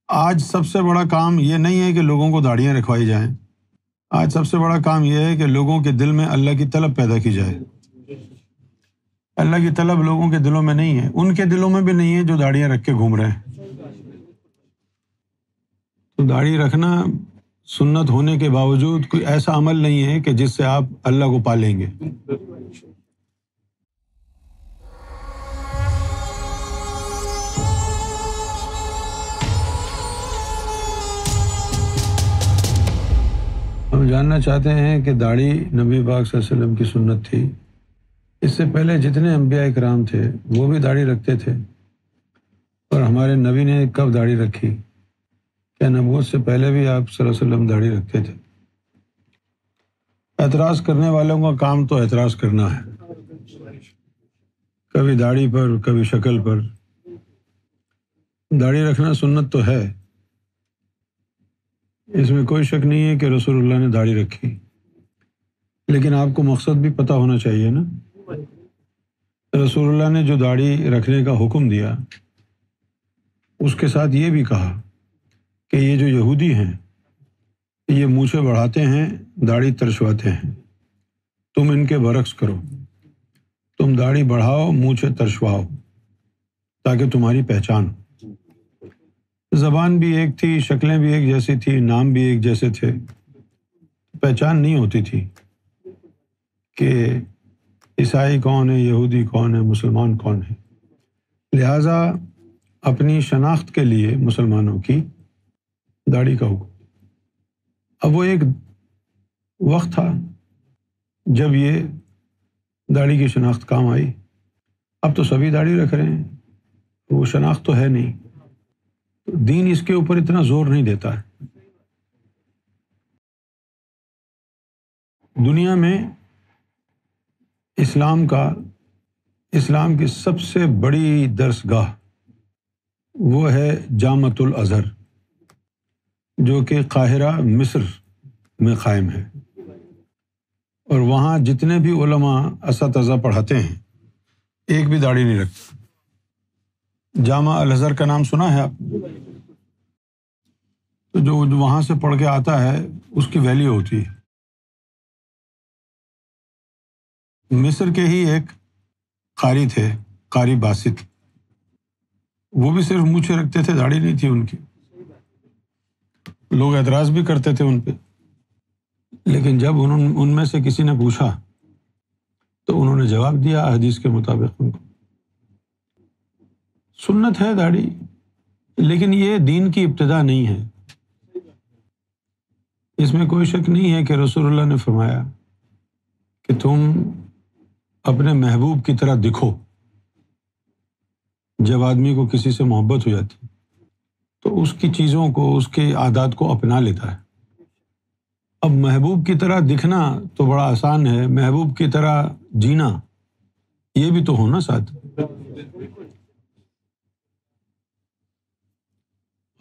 آج سب سے بڑا کام یہ نہیں ہے کہ لوگوں کو داڑھیاں رکھوائی جائیں، آج سب سے بڑا کام یہ ہے کہ لوگوں کے دل میں اللہ کی طلب پیدا کی جائے۔ اللہ کی طلب لوگوں کے دلوں میں نہیں ہے، ان کے دلوں میں بھی نہیں ہے جو داڑھیاں رکھ کے گھوم رہے ہیں۔ تو داڑھی رکھنا سنت ہونے کے باوجود کوئی ایسا عمل نہیں ہے کہ جس سے آپ اللہ کو پا لیں گے۔ ہم جاننا چاہتے ہیں کہ داڑھی نبی پاک صلی اللہ علیہ وسلم کی سنت تھی۔ اس سے پہلے جتنے انبیاء اکرام تھے وہ بھی داڑھی رکھتے تھے، اور ہمارے نبی نے کب داڑھی رکھی؟ کیا نبوت سے پہلے بھی آپ صلی اللہ علیہ وسلم داڑھی رکھتے تھے؟ اعتراض کرنے والوں کا کام تو اعتراض کرنا ہے، کبھی داڑھی پر کبھی شکل پر۔ داڑھی رکھنا سنت تو ہے، اس میں کوئی شک نہیں ہے کہ رسول اللہ نے داڑھی رکھی، لیکن آپ کو مقصد بھی پتہ ہونا چاہیے نا۔ رسول اللہ نے جو داڑھی رکھنے کا حکم دیا، اس کے ساتھ یہ بھی کہا کہ یہ جو یہودی ہیں یہ مونچھیں بڑھاتے ہیں، داڑھی ترشواتے ہیں، تم ان کے برعکس کرو، تم داڑھی بڑھاؤ مونچھیں ترشواؤ تاکہ تمہاری پہچان ہو۔ زبان بھی ایک تھی، شکلیں بھی ایک جیسی تھی، نام بھی ایک جیسے تھے، پہچان نہیں ہوتی تھی کہ عیسائی کون ہے، یہودی کون ہے، مسلمان کون ہے۔ لہٰذا اپنی شناخت کے لیے مسلمانوں کی داڑھی کا حکم۔ اب وہ ایک وقت تھا جب یہ داڑھی کی شناخت کام آئی، اب تو سبھی داڑھی رکھ رہے ہیں، وہ شناخت تو ہے نہیں، دین اس کے اوپر اتنا زور نہیں دیتا ہے۔ دنیا میں اسلام کی سب سے بڑی درسگاہ وہ ہے جامعۃ الازہر، جو کہ قاہرہ مصر میں قائم ہے، اور وہاں جتنے بھی علماء اساتذہ پڑھاتے ہیں ایک بھی داڑھی نہیں رکھتے۔ جامع الازہر کا نام سنا ہے آپ؟ تو جو وہاں سے پڑھ کے آتا ہے اس کی ویلیو ہوتی ہے۔ مصر کے ہی ایک قاری تھے، قاری باسط، وہ بھی صرف مونچھیں رکھتے تھے، داڑھی نہیں تھی ان کی۔ لوگ اعتراض بھی کرتے تھے ان پہ، لیکن جب ان میں سے کسی نے پوچھا تو انہوں نے جواب دیا حدیث کے مطابق ان کو۔ سنت ہے داڑھی، لیکن یہ دین کی ابتدا نہیں ہے۔ اس میں کوئی شک نہیں ہے کہ رسول اللہ نے فرمایا کہ تم اپنے محبوب کی طرح دکھو۔ جب آدمی کو کسی سے محبت ہو جاتی تو اس کی چیزوں کو، اس کے عادات کو اپنا لیتا ہے۔ اب محبوب کی طرح دکھنا تو بڑا آسان ہے، محبوب کی طرح جینا یہ بھی تو ہونا ساتھ۔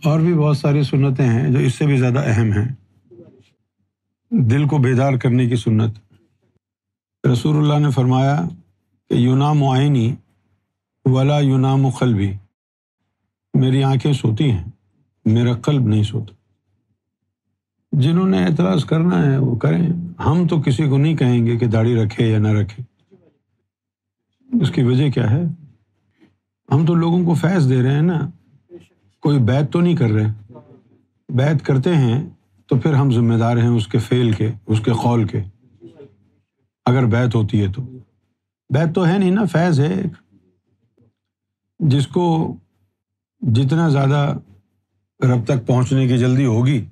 اور بھی بہت ساری سنتیں ہیں جو اس سے بھی زیادہ اہم ہیں۔ دل کو بیدار کرنے کی سنت، رسول اللہ نے فرمایا کہ ینام عینی ولا ینام قلبی، میری آنکھیں سوتی ہیں، میرا قلب نہیں سوتا۔ جنہوں نے اعتراض کرنا ہے وہ کریں، ہم تو کسی کو نہیں کہیں گے کہ داڑھی رکھے یا نہ رکھے۔ اس کی وجہ کیا ہے؟ ہم تو لوگوں کو فیض دے رہے ہیں نا، کوئی بیعت تو نہیں کر رہے۔ بیعت کرتے ہیں تو پھر ہم ذمہ دار ہیں اس کے فعل کے، اس کے قول کے۔ اگر بیعت ہوتی ہے تو بیعت تو ہے نہیں نا، فیض ہے ایک، جس کو جتنا زیادہ رب تک پہنچنے کی جلدی ہوگی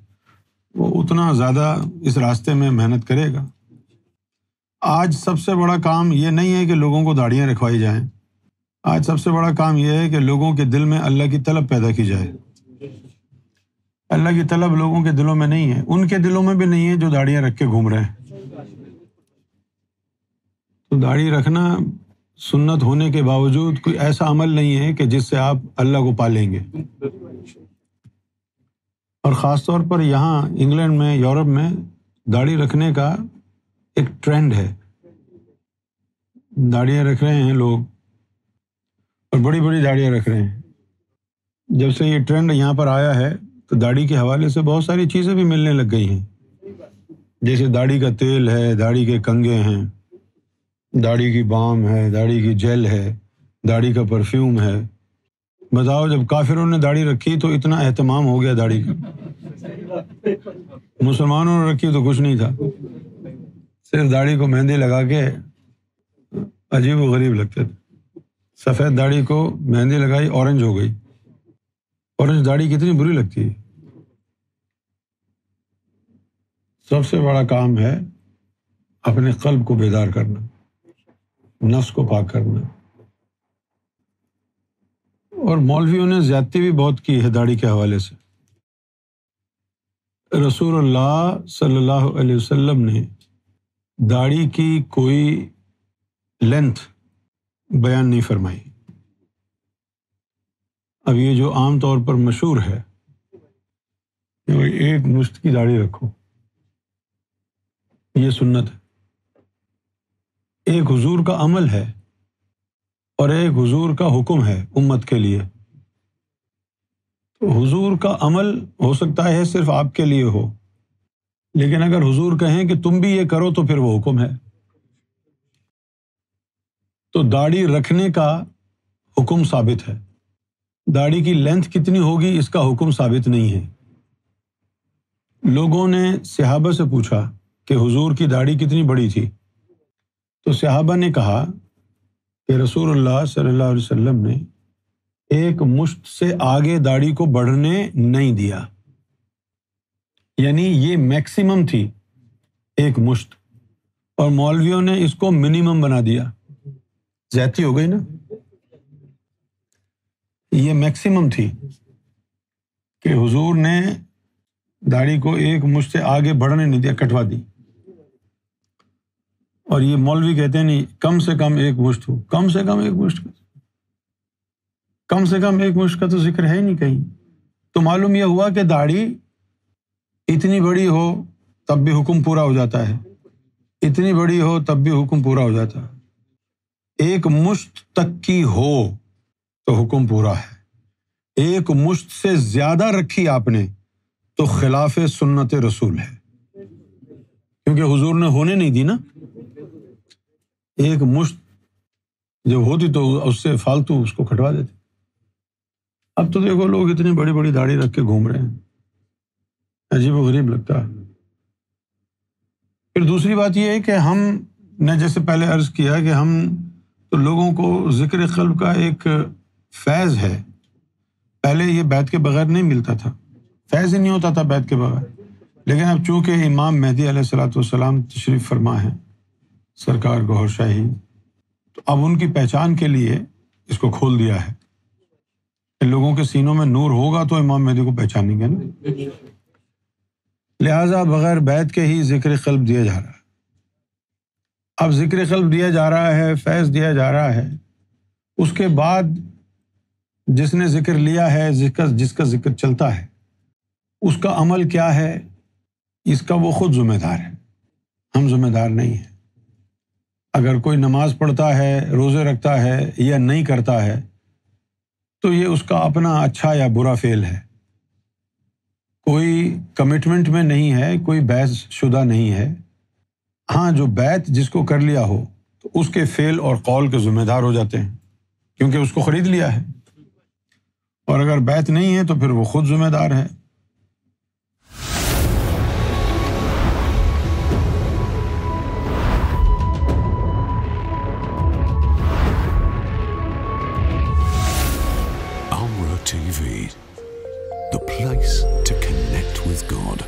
وہ اتنا زیادہ اس راستے میں محنت کرے گا۔ آج سب سے بڑا کام یہ نہیں ہے کہ لوگوں کو داڑھیاں رکھوائی جائیں، آج سب سے بڑا کام یہ ہے کہ لوگوں کے دل میں اللہ کی طلب پیدا کی جائے۔ اللہ کی طلب لوگوں کے دلوں میں نہیں ہے، ان کے دلوں میں بھی نہیں ہے جو داڑھیاں رکھ کے گھوم رہے ہیں۔ تو داڑھی رکھنا سنت ہونے کے باوجود کوئی ایسا عمل نہیں ہے کہ جس سے آپ اللہ کو پا لیں گے۔ اور خاص طور پر یہاں انگلینڈ میں، یورپ میں داڑھی رکھنے کا ایک ٹرینڈ ہے، داڑھیاں رکھ رہے ہیں لوگ، اور بڑی بڑی داڑھیاں رکھ رہے ہیں۔ جب سے یہ ٹرینڈ یہاں پر آیا ہے تو داڑھی کے حوالے سے بہت ساری چیزیں بھی ملنے لگ گئی ہیں، جیسے داڑھی کا تیل ہے، داڑھی کے کنگھے ہیں، داڑھی کی بام ہے، داڑھی کی جیل ہے، داڑھی کا پرفیوم ہے۔ بتاؤ جب کافروں نے داڑھی رکھی تو اتنا اہتمام ہو گیا داڑھی کا، مسلمانوں نے رکھی تو کچھ نہیں تھا، صرف داڑھی کو مہندی لگا کے عجیب و غریب لگتے تھے۔ سفید داڑھی کو مہندی لگائی، اورنج ہو گئی۔ اورنج داڑھی کتنی بری لگتی ہے۔ سب سے بڑا کام ہے اپنے قلب کو بیدار کرنا، نفس کو پاک کرنا۔ اور مولویوں نے زیادتی بھی بہت کی ہے داڑھی کے حوالے سے۔ رسول اللہ صلی اللہ علیہ وسلم نے داڑھی کی کوئی لینتھ بیان نہیں فرمائی۔ اب یہ جو عام طور پر مشہور ہے کہ ایک مشت کی داڑھی رکھو، یہ سنت ہے، ایک حضور کا عمل ہے اور ایک حضور کا حکم ہے امت کے لیے۔ تو حضور کا عمل ہو سکتا ہے صرف آپ کے لیے ہو، لیکن اگر حضور کہیں کہ تم بھی یہ کرو تو پھر وہ حکم ہے۔ تو داڑھی رکھنے کا حکم ثابت ہے، داڑھی کی لینتھ کتنی ہوگی اس کا حکم ثابت نہیں ہے۔ لوگوں نے صحابہ سے پوچھا کہ حضور کی داڑھی کتنی بڑی تھی، تو صحابہ نے کہا کہ رسول اللہ صلی اللہ علیہ وسلم نے ایک مشت سے آگے داڑھی کو بڑھنے نہیں دیا، یعنی یہ میکسیمم تھی ایک مشت، اور مولویوں نے اس کو منیمم بنا دیا۔ زیادتی ہو گئی نا، یہ میکسیمم تھی کہ حضور نے داڑھی کو ایک مشت سے آگے بڑھنے نہیں دیا، کٹوا دی۔ اور یہ مولوی کہتے ہیں نہیں، کم سے کم ایک مشت ہو، کم سے کم ایک مشت کا، کم سے کم ایک مشت کا تو ذکر ہے نہیں کہیں۔ تو معلوم یہ ہوا کہ داڑھی اتنی بڑی ہو تب بھی حکم پورا ہو جاتا ہے، اتنی بڑی ہو تب بھی حکم پورا ہو جاتا ہے۔ ایک مشت تک کی ہو تو حکم پورا ہے، ایک مشت سے زیادہ رکھی آپ نے تو خلاف سنت رسول ہے، کیونکہ حضور نے ہونے نہیں دی نا۔ ایک مشت جب ہوتی تو اس سے فالتو اس کو کٹوا دیتے۔ اب تو دیکھو لوگ اتنی بڑی بڑی داڑھی رکھ کے گھوم رہے ہیں، عجیب و غریب لگتا ہے۔ پھر دوسری بات یہ ہے کہ ہم نے جیسے پہلے عرض کیا کہ ہم تو لوگوں کو ذکر قلب کا ایک فیض ہے، پہلے یہ بیعت کے بغیر نہیں ملتا تھا، فیض ہی نہیں ہوتا تھا بیعت کے بغیر، لیکن اب چونکہ امام مہدی علیہ الصلوۃ والسلام تشریف فرما ہے، سرکار گوہر شاہی، تو اب ان کی پہچان کے لیے اس کو کھول دیا ہے کہ لوگوں کے سینوں میں نور ہوگا تو امام مہدی کو پہچانیں گے نا۔ لہٰذا بغیر بیعت کے ہی ذکر قلب دیا جا رہا ہے۔ اب ذکر قلب دیا جا رہا ہے، فیض دیا جا رہا ہے، اس کے بعد جس نے ذکر لیا ہے، جس کا ذکر چلتا ہے، اس کا عمل کیا ہے، اس کا وہ خود ذمہ دار ہے، ہم ذمہ دار نہیں ہیں۔ اگر کوئی نماز پڑھتا ہے، روزے رکھتا ہے یا نہیں کرتا ہے تو یہ اس کا اپنا اچھا یا برا فعل ہے، کوئی کمٹمنٹ میں نہیں ہے، کوئی بیعت شدہ نہیں ہے۔ ہاں جو بیعت جس کو کر لیا ہو تو اس کے فعل اور قول کے ذمہ دار ہو جاتے ہیں، کیونکہ اس کو خرید لیا ہے، اور اگر بیعت نہیں ہے تو پھر وہ خود ذمہ دار ہے۔ Amra TV, the place to connect with God.